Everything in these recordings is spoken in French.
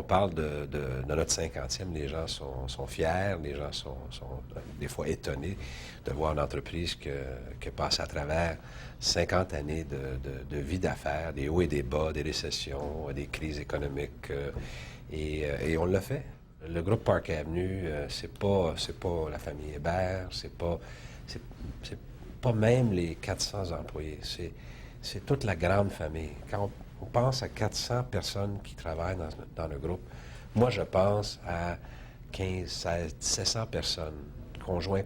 parle de notre 50e, les gens sont fiers, les gens sont des fois étonnés de voir une entreprise qui passe à travers 50 années de vie d'affaires, des hauts et des bas, des récessions, des crises économiques, et on l'a fait. Le groupe Park Avenue, c'est pas la famille Hébert, c'est pas même les 400 employés, c'est toute la grande famille. Quand on pense à 400 personnes qui travaillent dans le groupe, moi je pense à 15, 16, 1700 personnes, conjoints,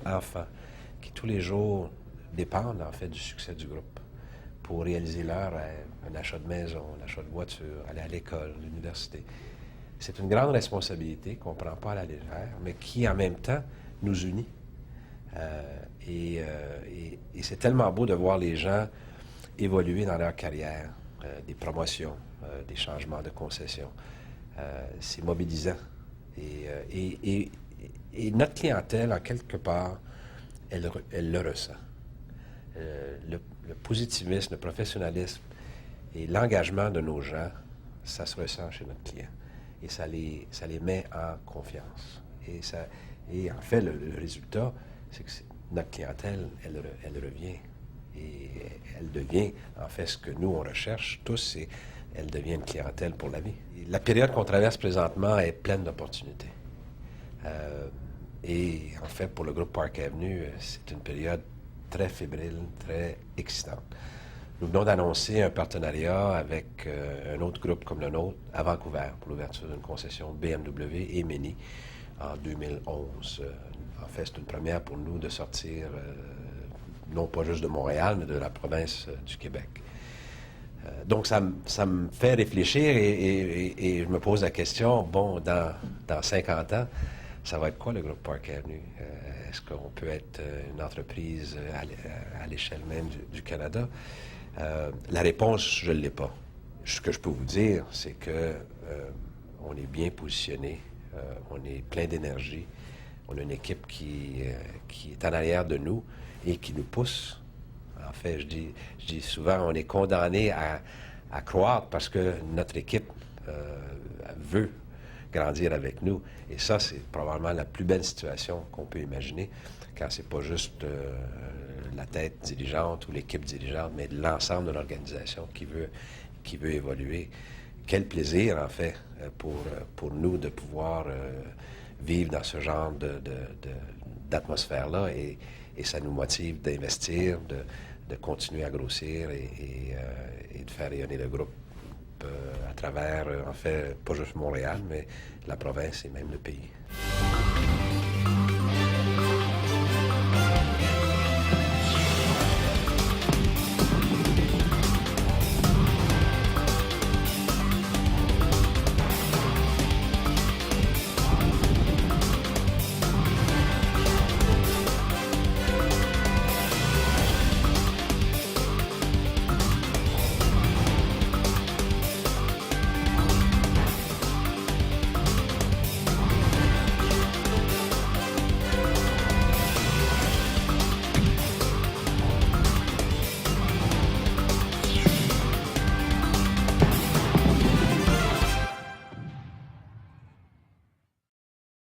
enfants, qui tous les jours dépendent en fait du succès du groupe pour réaliser leur rêve, un achat de maison, un achat de voiture, aller à l'école, à l'université. C'est une grande responsabilité qu'on ne prend pas à la légère, mais qui en même temps nous unit. Et c'est tellement beau de voir les gens évoluer dans leur carrière, des promotions, des changements de concession. C'est mobilisant. Et notre clientèle, en quelque part, elle le ressent. Le positivisme, le professionnalisme et l'engagement de nos gens, ça se ressent chez notre client. Et ça les met en confiance. Et en fait, le résultat, c'est que notre clientèle, elle revient. Et elle devient, en fait, ce que nous, on recherche tous, c'est elle devient une clientèle pour la vie. Et la période qu'on traverse présentement est pleine d'opportunités. Et en fait, pour le groupe Park Avenue, c'est une période très fébrile, très excitante. Nous venons d'annoncer un partenariat avec un autre groupe comme le nôtre à Vancouver pour l'ouverture d'une concession BMW et Mini en 2011. En fait, c'est une première pour nous de sortir, non pas juste de Montréal, mais de la province du Québec. Donc, ça me fait réfléchir et je me pose la question, bon, dans 50 ans, ça va être quoi le groupe Park Avenue? Est-ce qu'on peut être une entreprise à l'échelle même du Canada? La réponse, je ne l'ai pas. Ce que je peux vous dire, c'est que on est bien positionné, on est plein d'énergie, on a une équipe qui est en arrière de nous et qui nous pousse. En fait, je dis souvent, on est condamné à croître parce que notre équipe veut grandir avec nous. Et ça, c'est probablement la plus belle situation qu'on peut imaginer, quand c'est pas juste la tête dirigeante ou l'équipe dirigeante, mais l'ensemble de l'organisation qui veut évoluer. Quel plaisir, en fait, pour nous de pouvoir vivre dans ce genre d'atmosphère-là, et ça nous motive d'investir, de continuer à grossir et de faire rayonner le groupe à travers, en fait, pas juste Montréal, mais la province et même le pays.